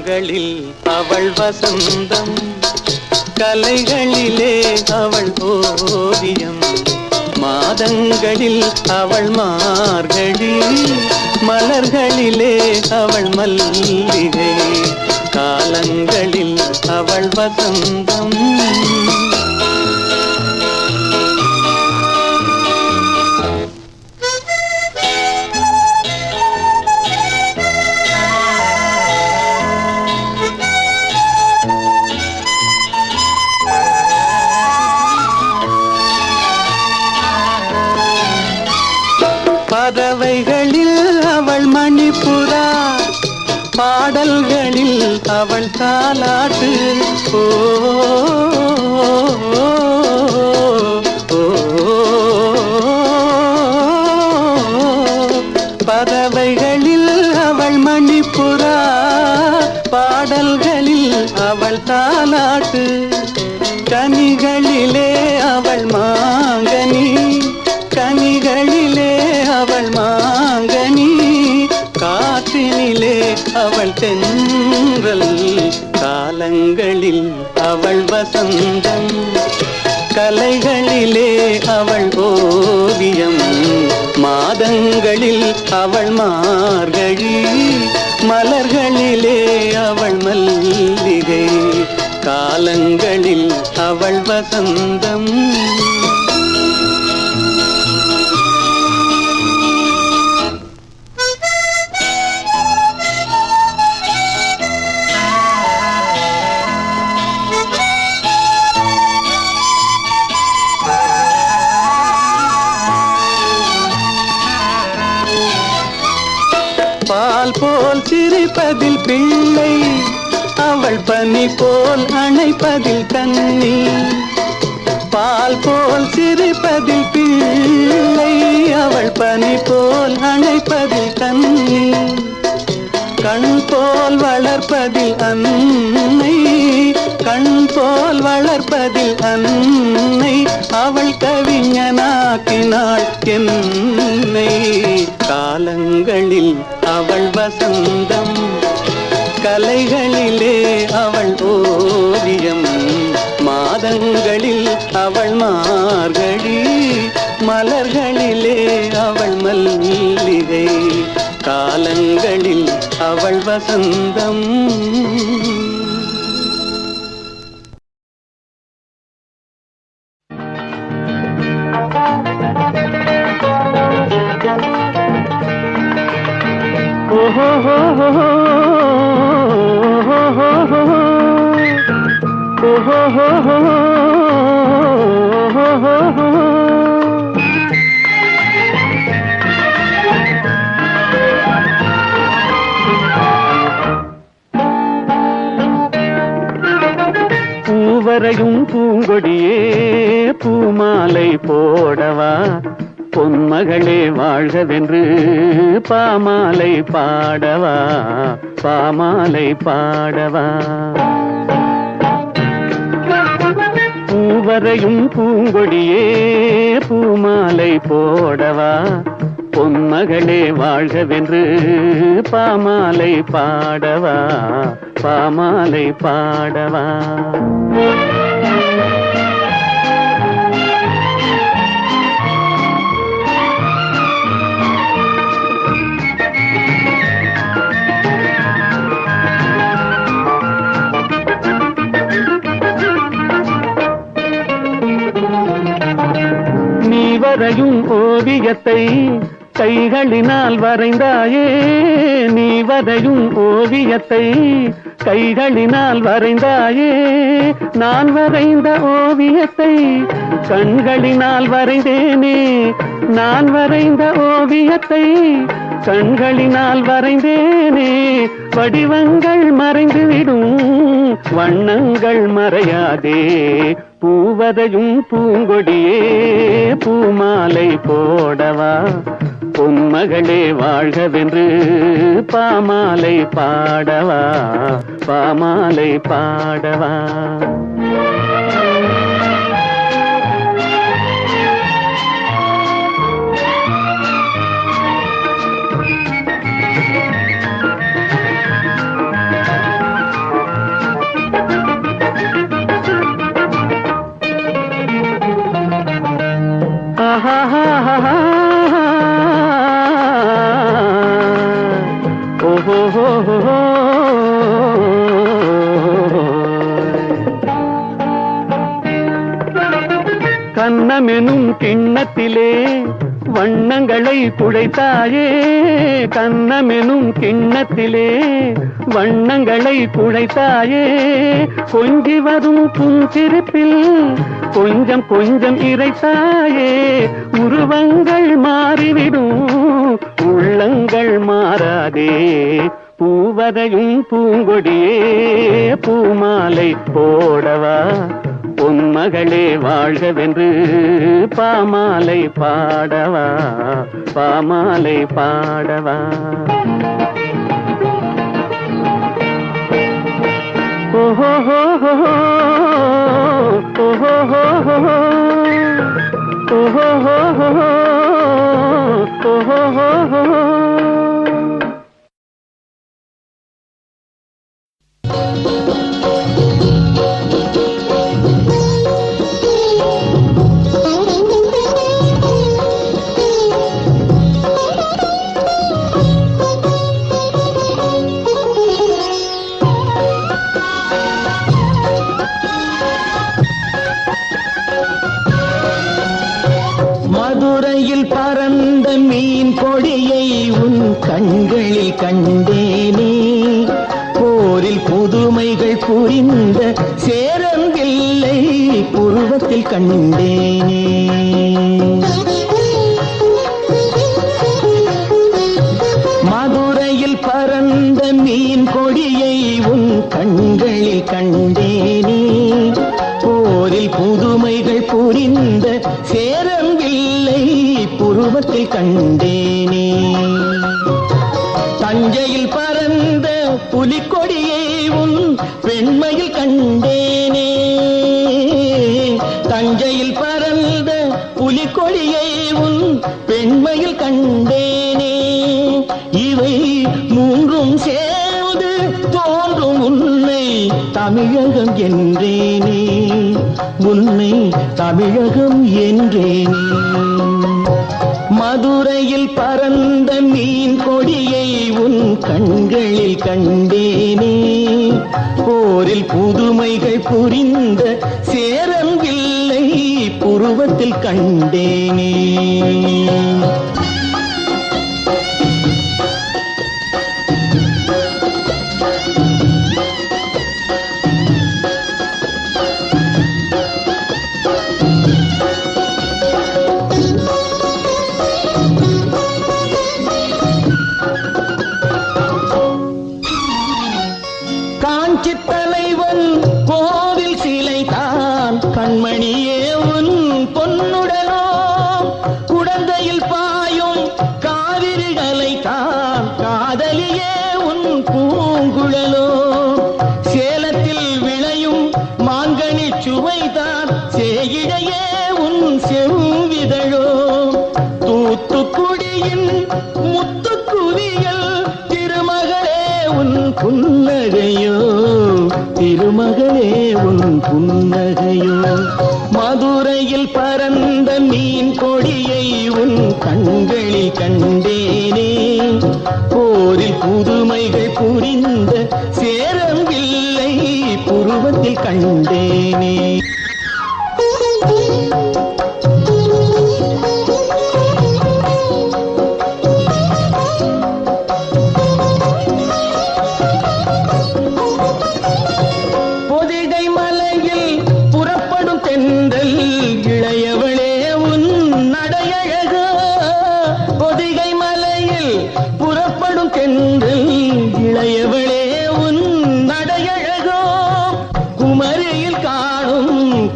மாதங்களில் அவள் வசந்தம், கலைகளிலே அவள் ஓவியம். மாதங்களில் அவள் மார்கழி, மலர்களிலே அவள் மல்லிகை. காலங்களில் அவள் வசந்தம். பறவைகளில் அவள் மணிப்புறா, பாடல்களில் அவள் தாலாட்டு. ஓ பறவைகளில் அவள் மணிப்புறா, பாடல்களில் அவள் தாலாட்டு. கனிகளிலே அவள் மாங்கனி, கனிகளிலே அவள் மாங்கனி. காற்றினிலே அவள் தென்றல், காலங்களில் அவள் வசந்தம், கலைகளிலே அவள் ஓவியம். மாதங்களில் அவள் மார்கழி, மலர்களிலே அவள் மல்லிகை. காலங்களில் அவள் வசந்தம். பால் போல் சிரிப்பதில் பிள்ளை, அவள் பனி போல் அணைப்பதில் கண்ணி. பால் போல் சிரிப்பதில் பிள்ளை, அவள் பனி போல் அணைப்பதில் கண்ணி. கண் போல் வளர்ப்பதில் அன்னை, கண் போல் வளர்ப்பதில் அன்னை. அவள் கவிஞனாக்கினாள் என்னை. காலங்களில் அவள் வசந்தம், கலைகளிலே அவள் ஓவியம். மாதங்களில் அவள் மார்கழி, மலர்களிலே அவள் மல்லிகை. காலங்களில் அவள் வசந்தம். பூவரையும் பூங்கொடியே பூமாலை போடவா, பொன்மகளே வாழ்கவென்று பாமாலை பாடவா, பாமாலை பாடவா. பூவரையும் பூங்கொடியே பூமாலை போடவா, பொன்மகளே வாழ்கவென்று பாமாலை பாடவா, பாமாலை பாடவா. நீ வரையும் ஓவியத்தை கைகளினால் வரைந்தாயே, நீ வரையும் ஓவியத்தை கைகளினால் வரைந்தாயே. நான் வரைந்த ஓவியத்தை கண்களினால் வரைந்தேனே, நான் வரைந்த ஓவியத்தை கண்களினால் வரைந்தேனே. வடிவங்கள் மறைந்துவிடும், வண்ணங்கள் மறையாதே. பூவரையும் பூங்கொடியே பூமாலை போடவா, பொன்மகளே வாழ்கவென்று பாமாலை பாடவா, பாமாலை பாடவா. ஓஹோ கண்ணமெனும் கிண்ணத்திலே வண்ணங்களை குழைத்தாயே கண்ணமெனும் கிண்ணத்திலே வண்ணங்களை குழைத்தாயே கொஞ்சி வரும் புன்சிரிப்பில் கொஞ்சம் கொஞ்சம் இறைத்தாயே உருவங்கள் மாறிவிடும் உள்ளங்கள் மாறாதே பூவதையும் பூங்கொடியே பூமாலை போடவா பொன்மகளே வாழ்கவென்று பாமாலை பாடவா பாமாலை பாடவா ஓஹோ ஓஹோ ஓஹோ ஓஹோ மதுரையில் பறந்த மீன் கொடியை உன் கண்களில் கண்டேனே போரில் புதுமைகள் புரிந்த சேரம்பில்லை புருவத்தில் கண்டேனே மதுரையில் பறந்த மீன் கொடியை உன் கண்களில் கண்டேனே போரில் புதுமைகள் புரிந்த சேரம்பில்லை புருவத்தில் கண்டேனே தஞ்சையில் பறந்த புலிக்கொடியை உன் பெண்மையில் கண்டேனே தஞ்சையில் பறந்த புலிக்கொடியை உன் பெண்மையில் கண்டேனே இவை மூன்றும் சேர்ந்து தோன்றும் உன்னை தமிழகம் என்றேனே உன்னை தமிழகம் என்றேனே மதுரையில் பறந்த மீன் கொடியை உன் கண்களில் கண்டேனே போரில் புதுமைகள் புரிந்த சேரம்பில்லை புருவத்தில் கண்டேனே தலைவன் கோவில் சிலைதான் கண்மணியே உன் பொன்னுடனோ குடந்தையில் பாயும் காவிரிகளை தான் காதலியே உன் பூங்குழலோ சேலத்தில் விளையும் மாங்கனி சுவைதான் சேயிடையே உன் செவ்விதழோ தூத்துக்குடியின் முத்துக்குவியல் திருமகளே உன் புன்னகையோ திருமகளே உன் புன்னகையோ மதுரையில் பறந்த மீன் கொடியை உன் கண்களில் கண்டேனே போரில் புதுமைகள் புரிந்த சேரம்பில்லை புருவத்தில் கண்டேனே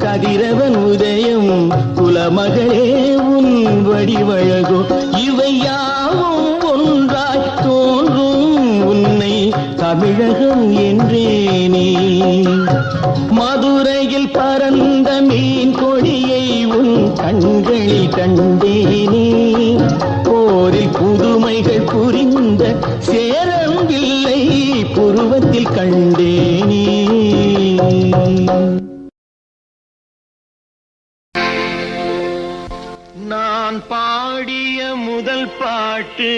கதிரவன் உதயம் குலமகளே உன் வடிவழகோ இவையாவும் ஒன்றாய் தோன்றும் உன்னை தமிழகம் என்றேனே மதுரையில் பறந்த மீன் கொடியை உன் கண்களில் கண்டேனே போரில் புதுமைகள் புரிந்த சேரம்பில்லை புருவத்தில் கண்டேனே நான் பாடி பாடிய முதல் பாட்டு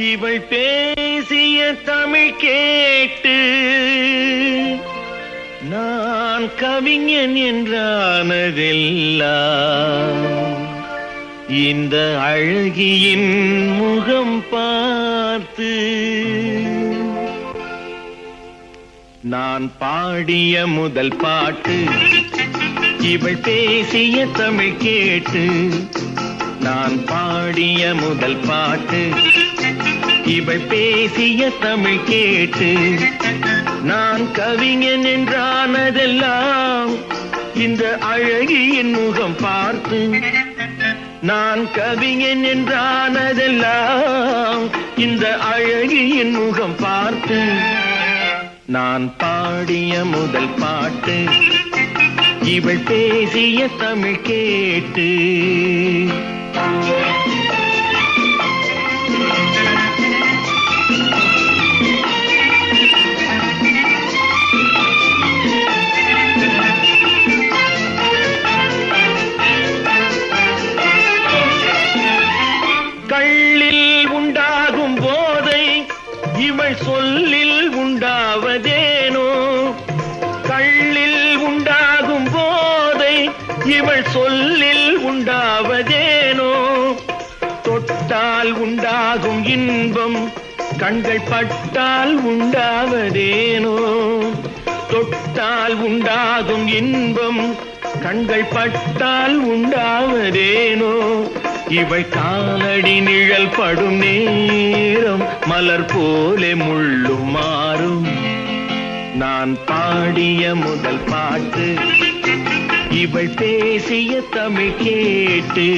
இவள் பேசிய தமிழ் கேட்டு நான் கவிஞன் என்றானதெல்லாம் இந்த அழகியின் முகம் பார்த்து. நான் பாடிய முதல் பாட்டு இவள் பேசிய தமிழ் கேட்டு நான் பாடிய முதல் பாட்டு இவள் பேசிய தமிழ் கேட்டு நான் கவிஞன் என்றானதெல்லாம் இந்த அழகியின் முகம் பார்த்து. நான் கவிஞன் என்றானதெல்லாம் இந்த அழகியின் முகம் பார்த்து. நான் பாடிய முதல் பாட்டு இவள் பேசிய தமிழ் கேட்டு. கள்ளில் உண்டாகும் போதை இவள் சொல்லில் உண்டாவதேனோ. கள்ளில் உண்டாகும் போதை இவள் சொல்லில் உண்டாவதேனோ. தொட்டால் உண்டாகும் இன்பம் கண்கள் பட்டால் உண்டாவதேனோ. தொட்டால் உண்டாகும் இன்பம் கண்கள் பட்டால் உண்டாவதேனோ. இவள் காலடி நிழல் படும் நேரம் மலர் போலே முள்ளும் மாறும். நான் பாடிய முதல் பாட்டு இவள் பேசிய தமிழ் கேட்டு.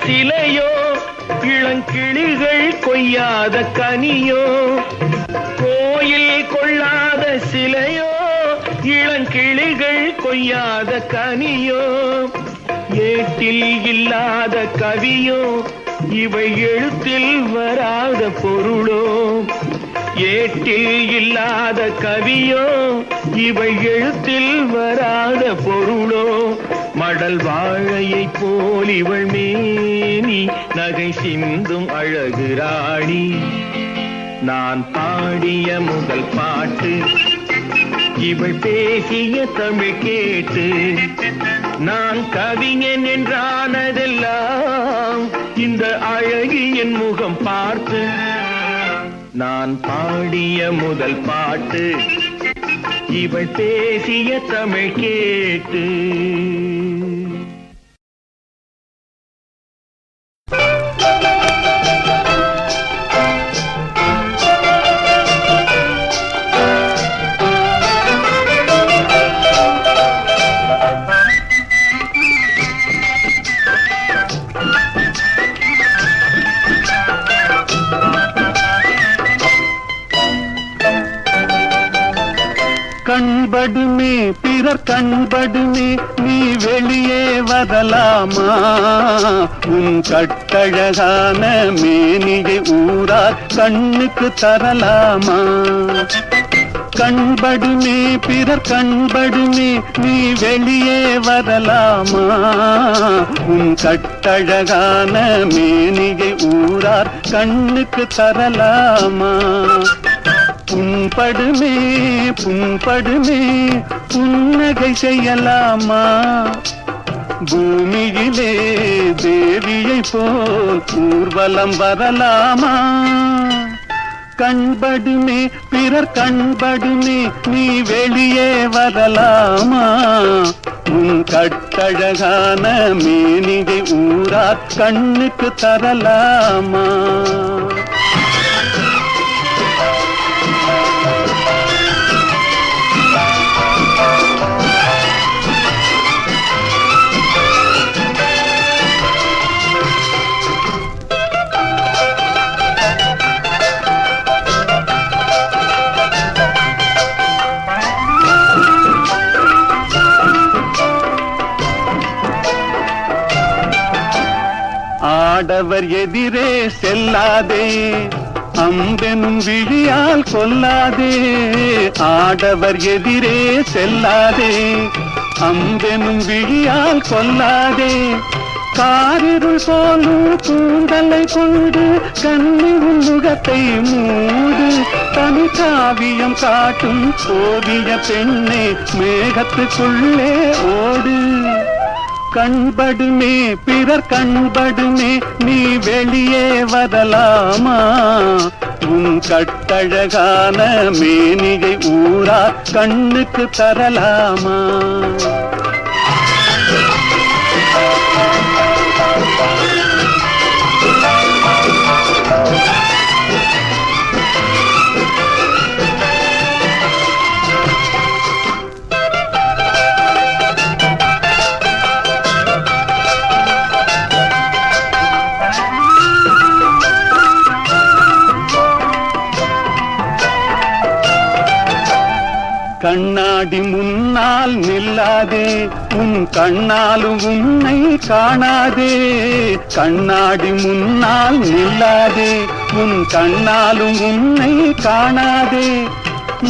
சிலையோ இளங்கிளிகள் கொய்யாத கனியோ. கோயில் கொள்ளாத சிலையோ இளங்கிளிகள் கொய்யாத கனியோ. ஏட்டில் இல்லாத கவியோ இவை எழுத்தில் வராத பொருளோ. ஏட்டில் இல்லாத கவியோ இவை எழுத்தில் வராத பொருளோ. மடல் வாழையை போல் இவள் மேனி நகை சிந்தும் அழகு ராணி. நான் பாடிய முதல் பாட்டு இவள் பேசிய தமிழ் கேட்டு. நான் கவிஞன் என்றானதெல்லாம் இந்த அழகியின் முகம் பார்த்து. நான் பாடிய முதல் பாட்டு இவள் பேசிய தமிழ் கேட்டு. கண்படுமே பிறர் கண்படுமே நீ வெளியே வரலாமா. உன் கட்டழகான மேனியை ஊரார் கண்ணுக்கு தரலாமா. கண்படுமே பிறர் கண்படுமே நீ வெளியே வரலாமா. உன் கட்டழகான மேனியை ஊரார் கண்ணுக்கு தரலாமா. புண்படுமே புண்படுமே புன்னகை செய்யலாமா. பூமியிலே தேவியை போல் ஊர்வலம் வரலாமா. கண்படுமே பிறர் கண்படுமே நீ வெளியே வரலாமா. உன் கட்டழகான மேனிகை ஊரார் கண்ணுக்கு தரலாமா. ஆடவர் எதிரே செல்லாதே, அம்பெனும் விழியால் கொல்லாதே. ஆடவர் எதிரே செல்லாதே, அம்பெனும் விழியால் கொல்லாதே. காரிருள் போலும் கூந்தலை கொண்டு கண்ணி முகத்தை மூடு. தனி காவியம் காட்டும் ஓவிய பெண்ணே மேகத்துக்குள்ளே ஓடு. கண்படுமே பிறர் கண்படுமே நீ வெளியே வரலாமா? உன் கட்டழகான மேனியை ஊரா கண்ணுக்கு தரலாமா? கண்ணாடி முன்னால் நில்லாதே, உன் கண்ணாலும் உன்னை காணாதே. கண்ணாடி முன்னால் நில்லாதே, உன் கண்ணாலும் உன்னை காணாதே.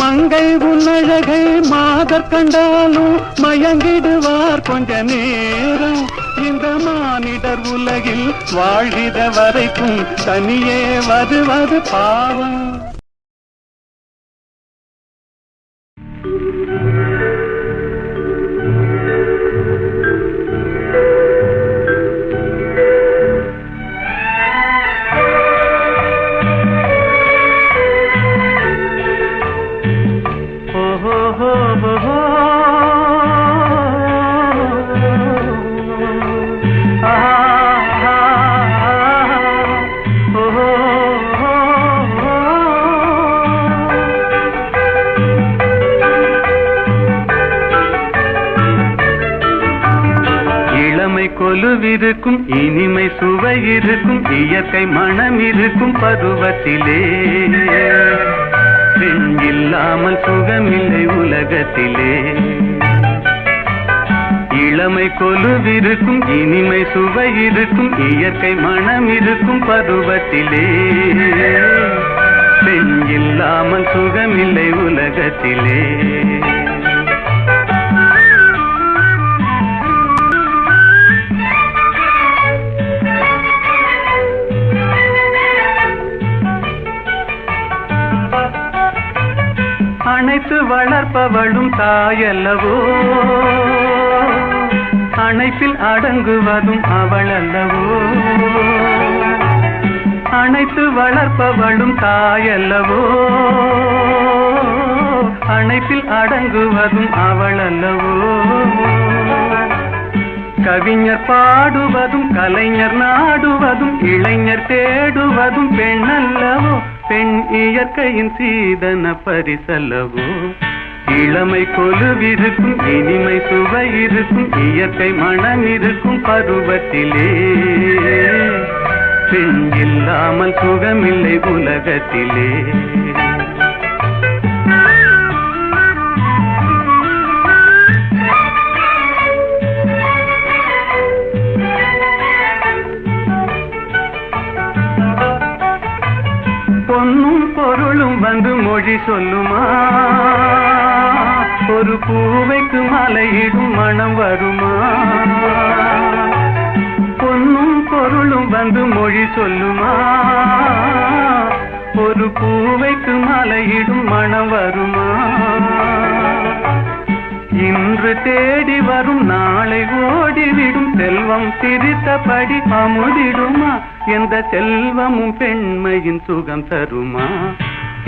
மங்கை உன்னழகை மாதர் கண்டாலும் மயங்கிடுவார் கொஞ்ச நேரம். இந்த மானிடர் உலகில் வாழ்கிற வரைக்கும் தனியே வருவது பாவம். கொலுவிருக்கும் இனிமை சுவை இருக்கும் இயற்கை மனம் இருக்கும் பருவத்திலே. பெண் இல்லாமல் சுகமில்லை உலகத்திலே. இளமை கொலுவிருக்கும் இனிமை சுவை இருக்கும் இயற்கை மனம் இருக்கும் பருவத்திலே. பெண் இல்லாமல் சுகமில்லை உலகத்திலே. அணைத்து வளர்ப்பவளும் தாயல்லவோ, அணைப்பில் அடங்குவதும் அவளல்லவோ. அணைத்து வளர்ப்பவளும் தாயல்லவோ, அணைப்பில் அடங்குவதும் அவளல்லவோ. கவிஞர் பாடுவதும் கலைஞர் நாடுவதும் இளைஞர் தேடுவதும் பெண்ணல்லவோ. பெண் இயற்கையின் சீதன பரிசல்லவோ. இளமை கொலுவிருக்கும் இனிமை சுவை இருக்கும் இயற்கை மனம் இருக்கும் பருவத்திலே. பெண் இல்லாமல் சுகமில்லை உலகத்திலே. பொன்னும் பொருளும் வந்து மொழி சொல்லுமா? ஒரு பூவைக்கு மலையிடும் மனம் வருமா? பொன்னும் பொருளும் வந்து மொழி சொல்லுமா? ஒரு பூவைக்கு மலையிடும் மனம் வருமா? இன்று தேடி வரும் நாளை ஓடிவிடும் செல்வம் சிரித்தபடி அமுதிடுமா? எந்த செல்வமும் பெண்மையின் சுகம் தருமா?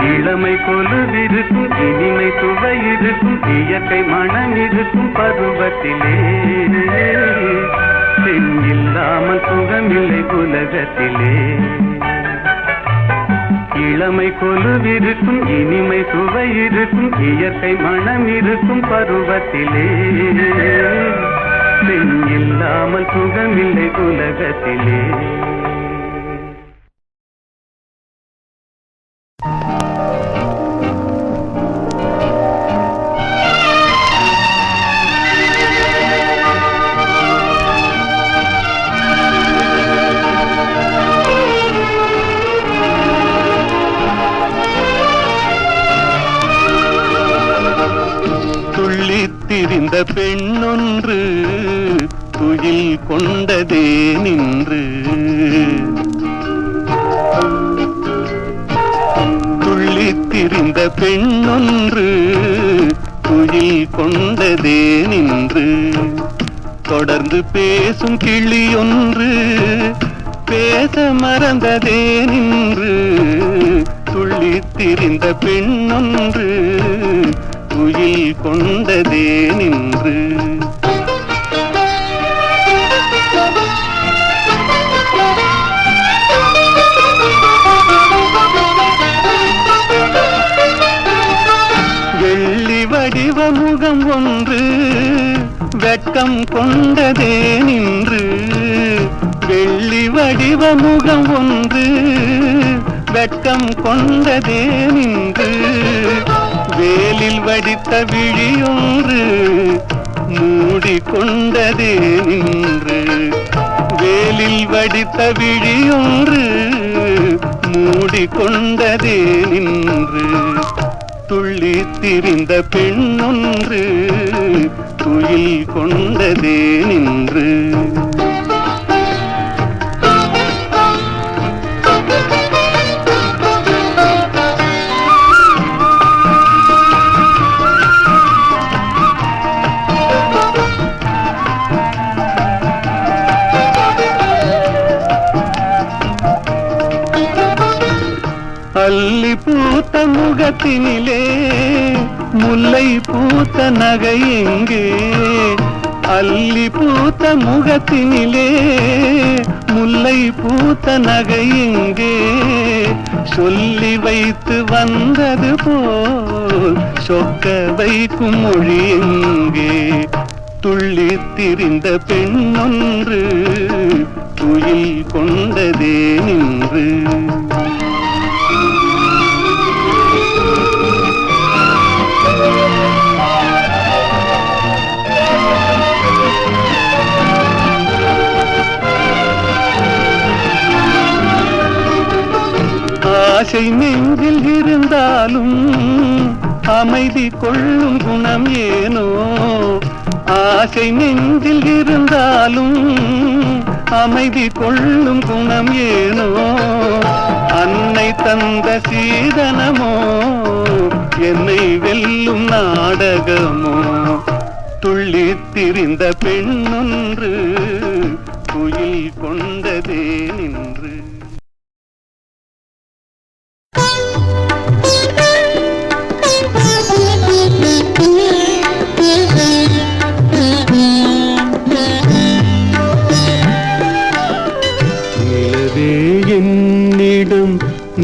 இளமை கொலுவிருக்கும் இனிமை சுவை இருக்கும் இயற்கை மனம் இருக்கும் பருவத்திலே. பெண் இல்லாமல் சுகமில்லை உலகத்திலே. இளமை கொலுவிருக்கும் இனிமை சுவை இருக்கும் இயற்கை மனம் இருக்கும் பருவத்திலே. பெண் இல்லாமல் சுகமில்லை உலகத்திலே. திரிந்த பெண்ணொன்று துயில் கொண்டதே நின்று. துள்ளித் திரிந்த பெண்ணொன்று துயில் கொண்டதே நின்று. தொடர்ந்து பேசும் கிளியொன்று பேச மறந்ததே நின்று. துள்ளித் திரிந்த பெண்ணொன்று துயில் கொண்டதே நின்று. வெள்ளி வடிவ முகம் ஒன்று வெட்கம் கொண்டதே நின்று. வெள்ளி வடிவ முகம் ஒன்று வெட்கம் கொண்டதே நின்று. வேலில் வடித்த விழியொன்று மூடிக்கொண்டதே நின்று. வேலில் வடித்த விழியொன்று மூடிக்கொண்டதே நின்று. துள்ளித் திரிந்த பெண்ணொன்று துயில் கொண்டதே நின்று. அல்லி பூத்த முகத்தினிலே முல்லை பூத்த நகை எங்கே. அல்லி பூத்த முகத்தினிலே முல்லை பூத்த நகை எங்கே. சொல்லி வைத்து வந்தது போல் சொக்க வைக்கும் மொழி எங்கே. துள்ளித் திரிந்த பெண்ணொன்று துயில் கொண்டதே நின்று. ஆசை நெஞ்சில் இருந்தாலும் அமைதி கொள்ளும் குணம் ஏனோ. ஆசை நெஞ்சில் இருந்தாலும் அமைதி கொள்ளும் குணம் ஏனோ. அன்னை தந்த சீதனமோ என்னை வெல்லும் நாடகமோ. துள்ளித் திரிந்த பெண்ணொன்று துயில் கொண்டதே நின்று. என்னிடம்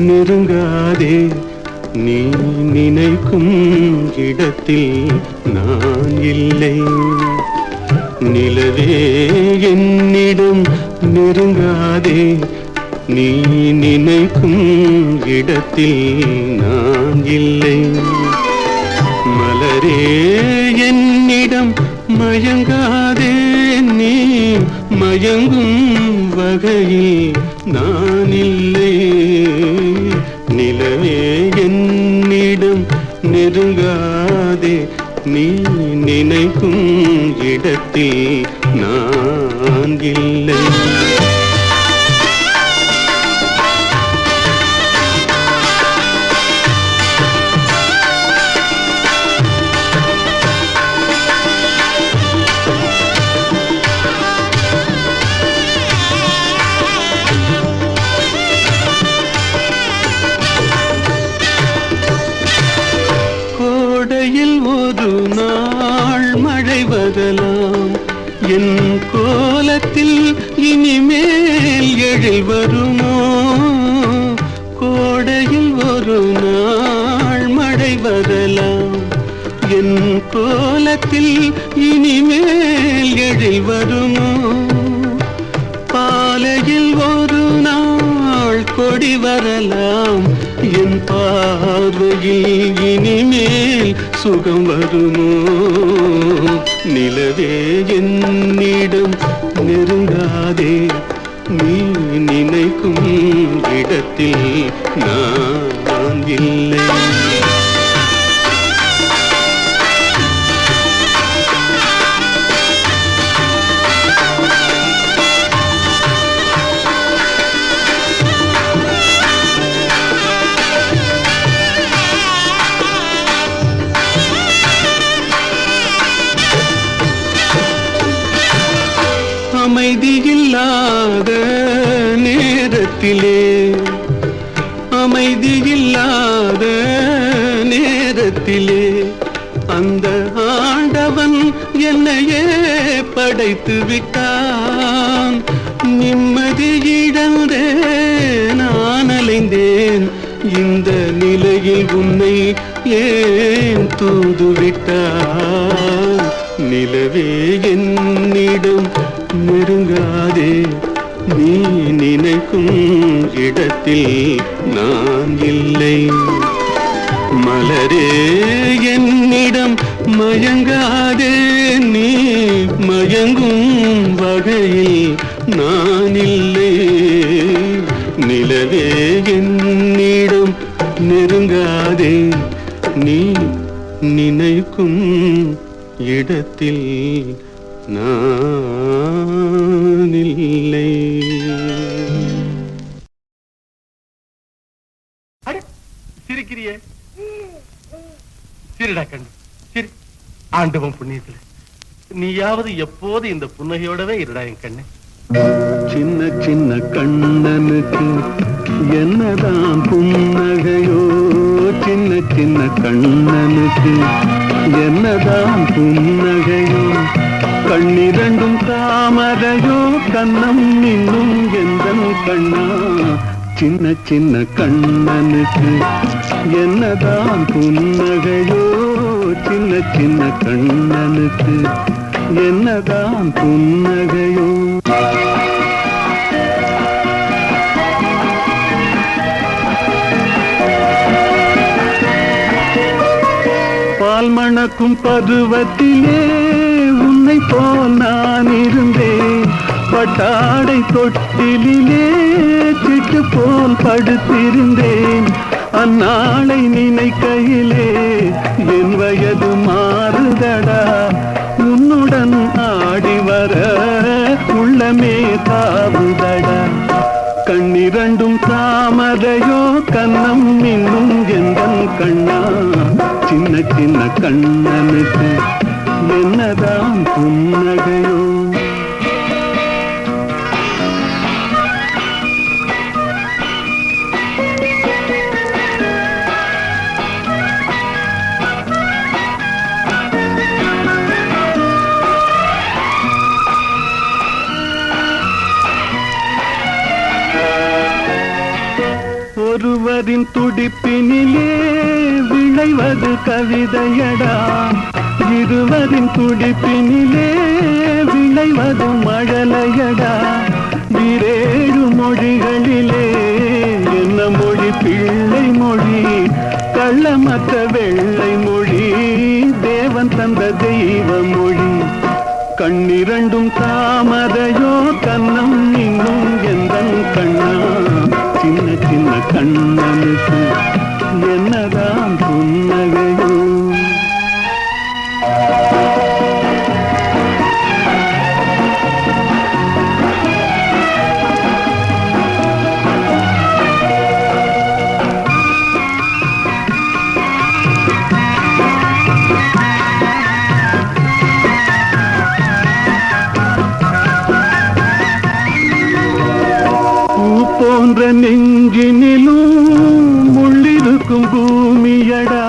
நெருங்காதே, நீ நினைக்கும் இடத்தில் நான் இல்லை. நிலவே என்னிடம் நெருங்காதே, நீ நினைக்கும் இடத்தில் நான் இல்லை. மலரே என்னிடம் மயங்காதே, நீ மயங்கும் வகையில் நான் இல்லை. நிலவே என்னிடம் நெருங்காதே, நீ நினைக்கும் இடத்தில் நான் இல்லை. என் கோலத்தில் இனிமேல் எழில் வருமோ. கோடையில் ஒரு நாள் மழை வரலாம், என் கோலத்தில் இனிமேல் எழில் வருமோ. பாலையில் ஒரு நாள் கொடி வரலாம், என் பார்வையில் இனிமேல் சுகம் வருமோ. நிலவே என்னிடம் நெருங்காதே, நீ நினைக்கும் இடத்தில் நான் இல்லை. உள்ளத்திலே அமைதியில்லாத நேரத்திலே அந்த ஆண்டவன் என்னையே படைத்து விட்டான். நிம்மதியிழந்தே நான் அலைந்தேன். இந்த நிலையில் உன்னை ஏன் தூதுவிட்டான்? நிலவே என்னிடம் நெருங்காதே, நீ நினைக்கும் இடத்தில் நான் இல்லை. மலரே என்னிடம் மயங்காதே, நீ மயங்கும் வகையில் நான் இல்லை. நிலவே என்னிடம் நெருங்காதே, நீ நினைக்கும் இடத்தில் நான் இல்லை. சிரிக்கிறியே, சிரிடா கண்ணு, சிரி. ஆண்டவன் புண்ணியத்துல நீயாவது எப்போது இந்த புன்னகையோடவே இருடா என் கண்ணு. சின்ன சின்ன கண்ணனுக்கு என்னதான் புன்னகையோ, சின்ன சின்ன கண்ணனுக்கு என்னதான் புன்னகையோ. கண்ணிரண்டும் தாமரையோ, கண்ணம் இன்னும் எந்தன் கண்ணா. சின்ன சின்ன கண்ணனுக்கு என்னதான் புன்னகையோ, சின்ன சின்ன கண்ணனுக்கு என்னதான் புன்னகையோ. பால் மணக்கும் பருவத்திலே உன்னை போல் நான் இருந்தேன். பட்டாடை தொட்டிலே சிட்டு போல் படுத்திருந்தேன். அந்நாளை நினைக்கையிலே என் வயது மாறுதடா. உன்னுடன் ஆடி வர உள்ளமே தாவுதடா. கண்ணிரண்டும் தாமரையோ, கண்ணம் இன்னும் எந்தன் கண்ணா. சின்ன சின்ன கண்ணனுக்கு என்னதான் புன்னகையோ. ஒருவரின் துடிப்பினிலே விளைவது கவிதையடா. இருவரின் துடிப்பினிலே விளைவது மழலையடா. இரேழு மொழிகளிலே என்ன மொழி பிள்ளை மொழி, கள்ளமற்ற வெள்ளை மொழி, தேவன் தந்த தெய்வ மொழி. கண்ணிரண்டும் தாமரையோ, கண்ணம் இன்னும் எந்தன் கண்ணா. சின்ன சின்ன கண்ணனுக்கு என்னதான் புன்னகையோ. போன்ற நெஞ்சினிலும் முள்ளிருக்கும் பூமியடா.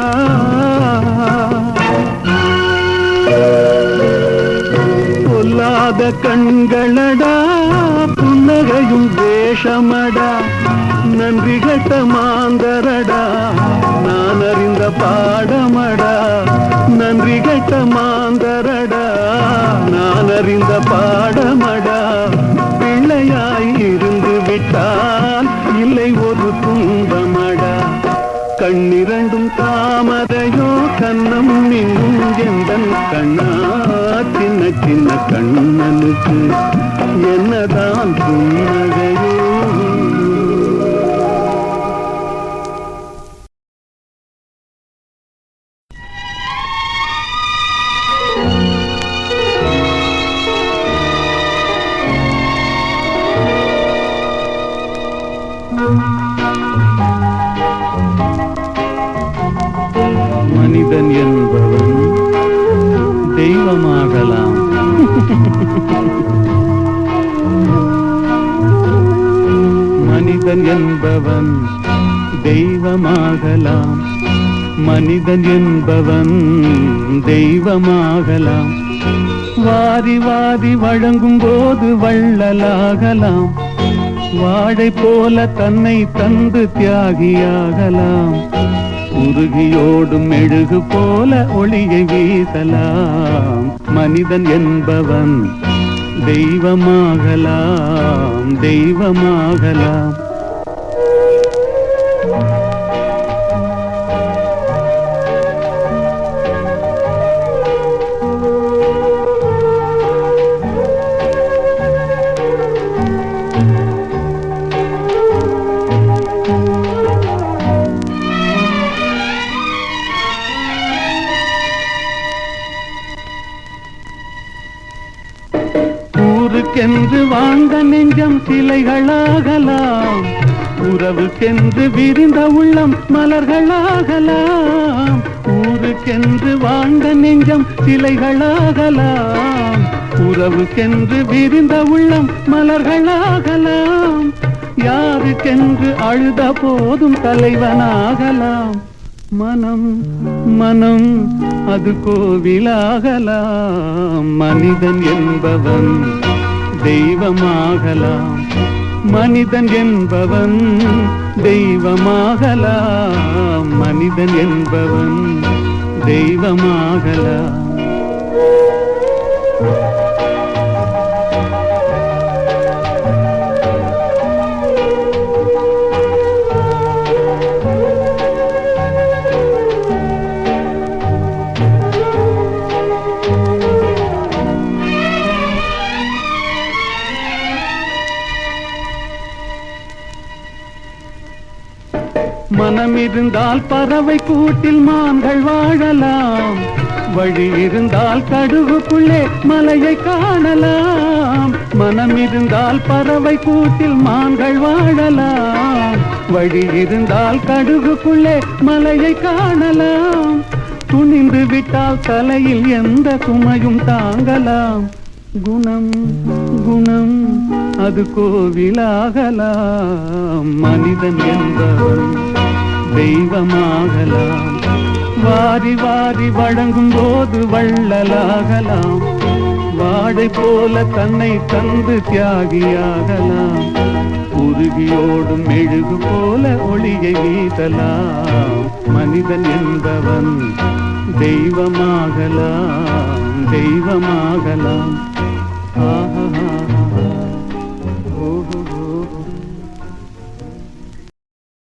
பொல்லாத கண்களடா, புன்னகையும் வேஷமடா. நன்றி கட்ட மாந்தரடா, நான் அறிந்த பாடமடா. நன்றி கட்ட மாந்தரடா, நான் அறிந்த பாடமடா. பிள்ளையாய் இருந்து விட்டால் இல்லை ஒரு துன்பமடா. கண்ணிரண்டும் தாமரையோ, கண்ணம் இன்னும் எந்தன் கண்ணா. சின்ன சின்ன கண்ணனுக்கு என்னதான் புன்னகையோ. மனிதன் என்பவன் தெய்வமாகலாம். மனிதன் என்பவன் தெய்வமாகலாம். மனிதன் என்பவன் தெய்வமாகலாம். வாரி வாரி வழங்கும் போது வள்ளலாகலாம். வாழை போல தன்னை தந்து தியாகியாகலாம். உருகியோடும் மெழுகு போல ஒளியை வீசலாம். மனிதன் என்பவன் தெய்வமாகலாம், தெய்வமாகலாம். ஊருக்கென்று வாழ்ந்த நெஞ்சம் சிலைகளாகலாம். உறவுக்கென்று விரிந்த உள்ளம் மலர்களாகலாம். ஊருக்கென்று வாழ்ந்த நெஞ்சம் சிலைகளாகலாம். உறவுக்கென்று விரிந்த உள்ளம் மலர்களாகலாம். யாருக்கென்று அழுத போதும் தலைவனாகலாம். மனம் மனம் அது கோவிலாகலாம். மனிதன் என்பவன் தெய்வமாகலாம். மனிதன் என்பவன் தெய்வமாகலாம். மனிதன் என்பவன் தெய்வமாகலாம். மனம் இருந்தால் பறவை கூட்டில் மான்கள் வாழலாம். வழி இருந்தால் கடுகுக்குள்ளே மலையை காணலாம். மனம் இருந்தால் பறவை கூட்டில் மான்கள் வாழலாம். வழி இருந்தால் கடுகுக்குள்ளே மலையை காணலாம். துணிந்து விட்டால் தலையில் எந்த சுமையும் தாங்கலாம். குணம் குணம் அது கோவிலாகலாம். மனிதன் என்பவன் தெய்வமாகலாம். வாரி வாரி வழங்கும் போது வள்ளலாகலாம். வாழை போல தன்னை தந்து தியாகியாகலாம். உருகியோடும் மெழுகு போல ஒளியை வீசலாம். மனிதன் என்பவன் தெய்வமாகலாம், தெய்வமாகலாம்.